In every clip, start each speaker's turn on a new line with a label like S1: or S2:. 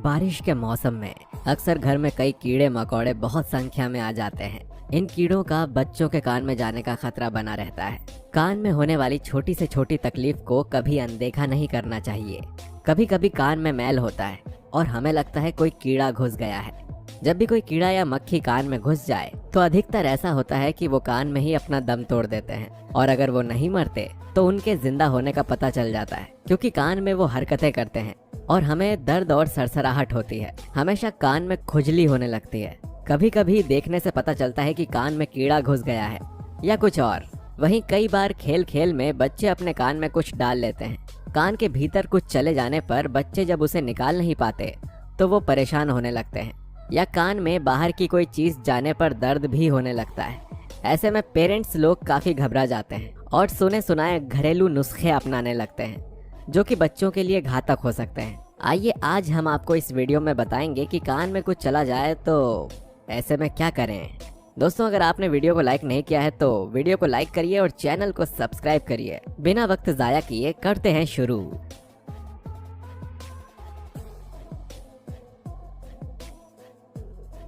S1: बारिश के मौसम में अक्सर घर में कई कीड़े मकोड़े बहुत संख्या में आ जाते हैं। इन कीड़ों का बच्चों के कान में जाने का खतरा बना रहता है। कान में होने वाली छोटी से छोटी तकलीफ को कभी अनदेखा नहीं करना चाहिए। कभी कभी कान में मैल होता है और हमें लगता है कोई कीड़ा घुस गया है। जब भी कोई कीड़ा या मक्खी कान में घुस जाए तो अधिकतर ऐसा होता है कि वो कान में ही अपना दम तोड़ देते हैं, और अगर वो नहीं मरते तो उनके जिंदा होने का पता चल जाता है, क्योंकि कान में वो हरकतें करते हैं और हमें दर्द और सरसराहट होती है। हमेशा कान में खुजली होने लगती है। कभी कभी देखने से पता चलता है कि कान में कीड़ा घुस गया है या कुछ और। वहीं कई बार खेल खेल में बच्चे अपने कान में कुछ डाल लेते हैं। कान के भीतर कुछ चले जाने पर बच्चे जब उसे निकाल नहीं पाते तो वो परेशान होने लगते हैं, या कान में बाहर की कोई चीज जाने पर दर्द भी होने लगता है। ऐसे में पेरेंट्स लोग काफी घबरा जाते हैं और सुने सुनाए घरेलू नुस्खे अपनाने लगते हैं, जो कि बच्चों के लिए घातक हो सकते हैं। आइए आज हम आपको इस वीडियो में बताएंगे कि कान में कुछ चला जाए तो ऐसे में क्या करें। दोस्तों, अगर आपने वीडियो को लाइक नहीं किया है तो वीडियो को लाइक करिए और चैनल को सब्सक्राइब करिए। बिना वक्त जाया किए करते हैं शुरू।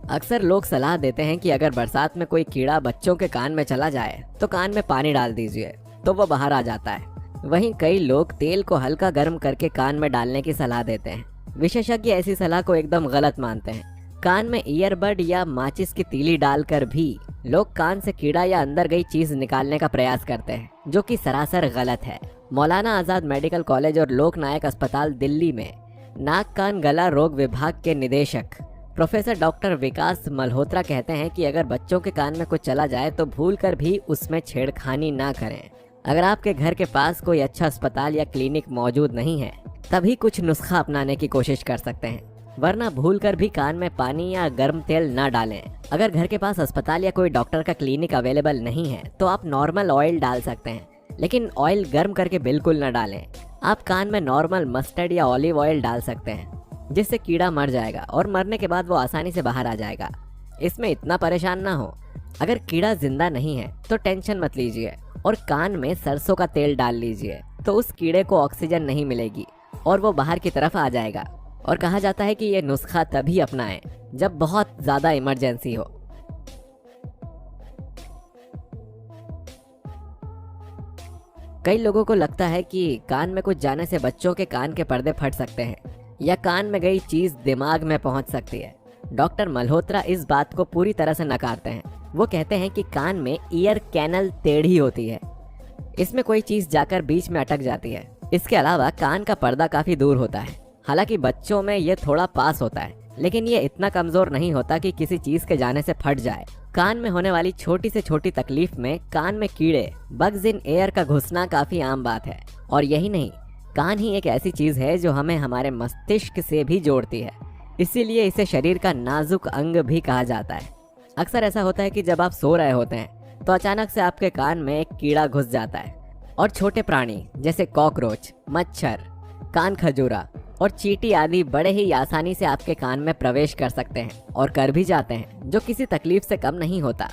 S1: अक्सर लोग सलाह देते हैं कि अगर बरसात में कोई कीड़ा बच्चों के कान में चला जाए तो कान में पानी डाल दीजिए तो वो बाहर आ जाता है। वहीं कई लोग तेल को हल्का गर्म करके कान में डालने की सलाह देते हैं। विशेषज्ञ ऐसी सलाह को एकदम गलत मानते हैं। कान में ईयरबड या माचिस की तीली डालकर भी लोग कान से कीड़ा या अंदर गई चीज निकालने का प्रयास करते हैं, जो कि सरासर गलत है। मौलाना आजाद मेडिकल कॉलेज और लोक नायक अस्पताल दिल्ली में नाक कान गला रोग विभाग के निदेशक प्रोफेसर डॉक्टर विकास मल्होत्रा कहते हैं कि अगर बच्चों के कान में कुछ चला जाए तो भूलकर भी उसमें छेड़खानी ना करें। अगर आपके घर के पास कोई अच्छा अस्पताल या क्लिनिक मौजूद नहीं है तभी कुछ नुस्खा अपनाने की कोशिश कर सकते हैं, वरना भूलकर भी कान में पानी या गर्म तेल ना डालें। अगर घर के पास अस्पताल या कोई डॉक्टर का क्लिनिक अवेलेबल नहीं है तो आप नॉर्मल ऑयल डाल सकते हैं, लेकिन ऑयल गर्म करके बिल्कुल ना डालें। आप कान में नॉर्मल मस्टर्ड या ऑलिव ऑयल डाल सकते हैं, जिससे कीड़ा मर जाएगा और मरने के बाद वो आसानी से बाहर आ जाएगा। इसमें इतना परेशान ना हो। अगर कीड़ा जिंदा नहीं है तो टेंशन मत लीजिए और कान में सरसों का तेल डाल लीजिए, तो उस कीड़े को ऑक्सीजन नहीं मिलेगी और वो बाहर की तरफ आ जाएगा। और कहा जाता है कि ये नुस्खा तभी अपनाएं जब बहुत ज्यादा इमरजेंसी हो। कई लोगों को लगता है कि कान में कुछ जाने से बच्चों के कान के पर्दे फट सकते हैं या कान में गई चीज दिमाग में पहुंच सकती है। डॉक्टर मल्होत्रा इस बात को पूरी तरह से नकारते हैं। वो कहते हैं कि कान में ईयर कैनल टेढ़ी होती है, इसमें कोई चीज जाकर बीच में अटक जाती है। इसके अलावा कान का पर्दा काफी दूर होता है। हालांकि बच्चों में ये थोड़ा पास होता है, लेकिन ये इतना कमजोर नहीं होता कि किसी चीज के जाने से फट जाए। कान में होने वाली छोटी से छोटी तकलीफ में कान में कीड़े बग्स इन एयर का घुसना काफी आम बात है। और यही नहीं, कान ही एक ऐसी चीज है जो हमें हमारे मस्तिष्क से भी जोड़ती है, इसीलिए इसे शरीर का नाजुक अंग भी कहा जाता है। अक्सर ऐसा होता है कि जब आप सो रहे होते हैं तो अचानक से आपके कान में एक कीड़ा घुस जाता है, और छोटे प्राणी जैसे कॉकरोच, मच्छर, कान खजूरा और चींटी आदि बड़े ही आसानी से आपके कान में प्रवेश कर सकते हैं और कर भी जाते हैं, जो किसी तकलीफ से कम नहीं होता।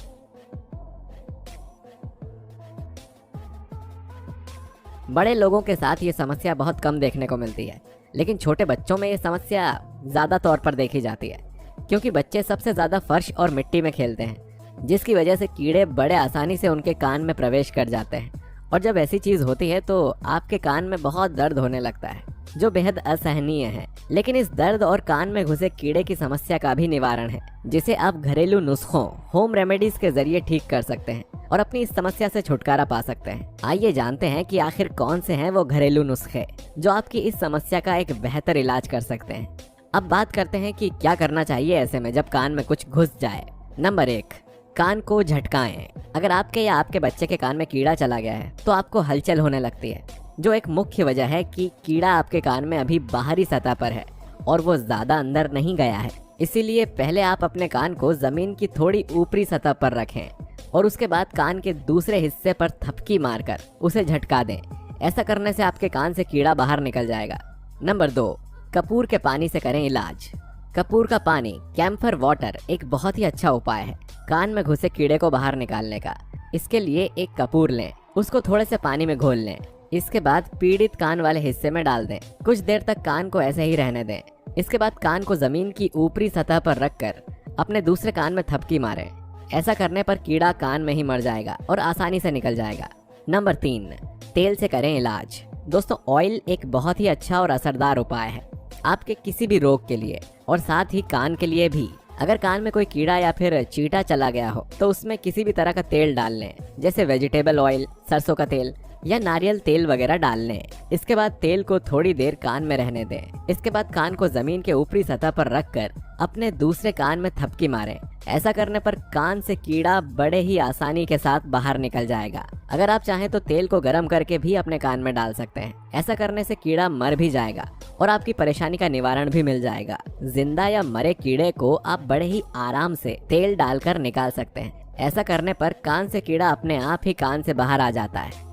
S1: बड़े लोगों के साथ ये समस्या बहुत कम देखने को मिलती है, लेकिन छोटे बच्चों में ये समस्या ज्यादा तौर पर देखी जाती है, क्योंकि बच्चे सबसे ज्यादा फर्श और मिट्टी में खेलते हैं, जिसकी वजह से कीड़े बड़े आसानी से उनके कान में प्रवेश कर जाते हैं। और जब ऐसी चीज होती है तो आपके कान में बहुत दर्द होने लगता है, जो बेहद असहनीय है। लेकिन इस दर्द और कान में घुसे कीड़े की समस्या का भी निवारण है, जिसे आप घरेलू नुस्खों, होम रेमेडीज के जरिए ठीक कर सकते हैं और अपनी इस समस्या से छुटकारा पा सकते हैं। आइए जानते हैं कि आखिर कौन से हैं वो घरेलू नुस्खे जो आपकी इस समस्या का एक बेहतर इलाज कर सकते हैं। अब बात करते हैं कि क्या करना चाहिए ऐसे में जब कान में कुछ घुस जाए। नंबर 1, कान को झटकाएं। अगर आपके या आपके बच्चे के कान में कीड़ा चला गया है तो आपको हलचल होने लगती है, जो एक मुख्य वजह है कि कीड़ा आपके कान में अभी बाहरी सतह पर है और वो ज्यादा अंदर नहीं गया है। इसीलिए पहले आप अपने कान को जमीन की थोड़ी ऊपरी सतह पर रखें और उसके बाद कान के दूसरे हिस्से पर थपकी मारकर उसे झटका दें। ऐसा करने से आपके कान से कीड़ा बाहर निकल जाएगा। नंबर 2, कपूर के पानी से करें इलाज। कपूर का पानी, कैम्फर वाटर, एक बहुत ही अच्छा उपाय है कान में घुसे कीड़े को बाहर निकालने का। इसके लिए एक कपूर लें, उसको थोड़े से पानी में घोल लें। इसके बाद पीड़ित कान वाले हिस्से में डाल दें। कुछ देर तक कान को ऐसे ही रहने दें। इसके बाद कान को जमीन की ऊपरी सतह पर रखकर अपने दूसरे कान में थपकी मारें। ऐसा करने पर कीड़ा कान में ही मर जाएगा और आसानी से निकल जाएगा। नंबर 3, तेल से करें इलाज। दोस्तों, ऑयल एक बहुत ही अच्छा और असरदार उपाय है आपके किसी भी रोग के लिए और साथ ही कान के लिए भी। अगर कान में कोई कीड़ा या फिर चींटा चला गया हो तो उसमें किसी भी तरह का तेल डाल लें, जैसे वेजिटेबल ऑयल, सरसों का तेल या नारियल तेल वगैरह डाल लें। इसके बाद तेल को थोड़ी देर कान में रहने दें। इसके बाद कान को जमीन के ऊपरी सतह पर रखकर अपने दूसरे कान में थपकी मारें। ऐसा करने पर कान से कीड़ा बड़े ही आसानी के साथ बाहर निकल जाएगा। अगर आप चाहें तो तेल को गर्म करके भी अपने कान में डाल सकते हैं। ऐसा करने से कीड़ा मर भी जाएगा और आपकी परेशानी का निवारण भी मिल जाएगा। जिंदा या मरे कीड़े को आप बड़े ही आराम से तेल डालकर निकाल सकते हैं। ऐसा करने पर कान से कीड़ा अपने आप ही कान से बाहर आ जाता है।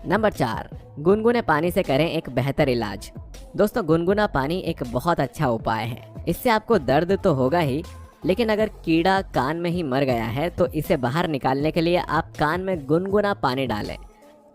S1: नंबर 4, गुनगुने पानी से करें एक बेहतर इलाज। दोस्तों, गुनगुना पानी एक बहुत अच्छा उपाय है। इससे आपको दर्द तो होगा ही, लेकिन अगर कीड़ा कान में ही मर गया है तो इसे बाहर निकालने के लिए आप कान में गुनगुना पानी डालें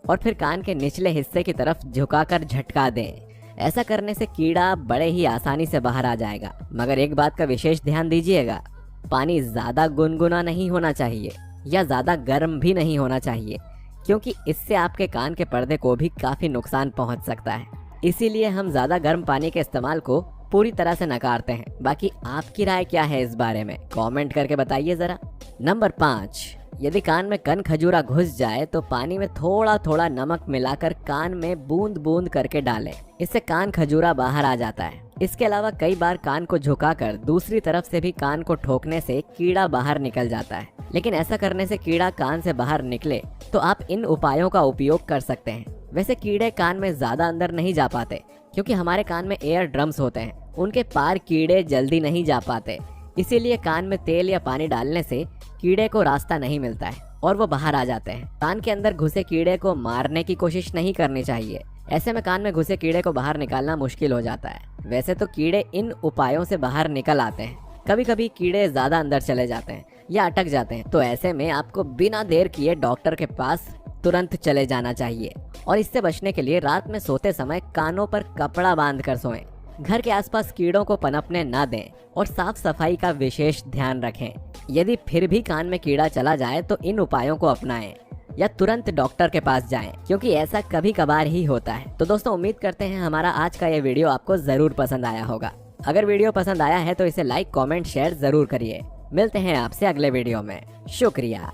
S1: और फिर कान के निचले हिस्से की तरफ झुकाकर झटका दें। ऐसा करने से कीड़ा बड़े ही आसानी से बाहर आ जाएगा। मगर एक बात का विशेष ध्यान दीजिएगा, पानी ज्यादा गुनगुना नहीं होना चाहिए या ज्यादा गर्म भी नहीं होना चाहिए, क्योंकि इससे आपके कान के पर्दे को भी काफी नुकसान पहुंच सकता है। इसीलिए हम ज्यादा गर्म पानी के इस्तेमाल को पूरी तरह से नकारते हैं। बाकी आपकी राय क्या है इस बारे में, कमेंट करके बताइए जरा। नंबर 5, यदि कान में कन खजूरा घुस जाए तो पानी में थोड़ा थोड़ा नमक मिलाकर कान में बूंद बूंद करके डालें। इससे कान खजूरा बाहर आ जाता है। इसके अलावा कई बार कान को झुकाकर दूसरी तरफ से भी कान को ठोकने से कीड़ा बाहर निकल जाता है। लेकिन ऐसा करने से कीड़ा कान से बाहर निकले तो आप इन उपायों का उपयोग कर सकते हैं। वैसे कीड़े कान में ज्यादा अंदर नहीं जा पाते, क्योंकि हमारे कान में एयर ड्रम्स होते हैं। उनके पार कीड़े जल्दी नहीं जा पाते। इसीलिए कान में तेल या पानी डालने से कीड़े को रास्ता नहीं मिलता है और वो बाहर आ जाते हैं। कान के अंदर घुसे कीड़े को मारने की कोशिश नहीं करनी चाहिए। ऐसे में कान में घुसे कीड़े को बाहर निकालना मुश्किल हो जाता है। वैसे तो कीड़े इन उपायों से बाहर निकल आते हैं। कभी कभी कीड़े ज्यादा अंदर चले जाते हैं या अटक जाते हैं, तो ऐसे में आपको बिना देर किए डॉक्टर के पास तुरंत चले जाना चाहिए। और इससे बचने के लिए रात में सोते समय कानों पर कपड़ा बांध कर सोएं। घर के आसपास कीड़ों को पनपने ना दें और साफ सफाई का विशेष ध्यान रखें। यदि फिर भी कान में कीड़ा चला जाए तो इन उपायों को अपनाएं या तुरंत डॉक्टर के पास जाएं, क्योंकि ऐसा कभी कभार ही होता है। तो दोस्तों, उम्मीद करते हैं हमारा आज का ये वीडियो आपको जरूर पसंद आया होगा। अगर वीडियो पसंद आया है तो इसे लाइक, कमेंट, शेयर जरूर करिए। मिलते हैं आपसे अगले वीडियो में। शुक्रिया।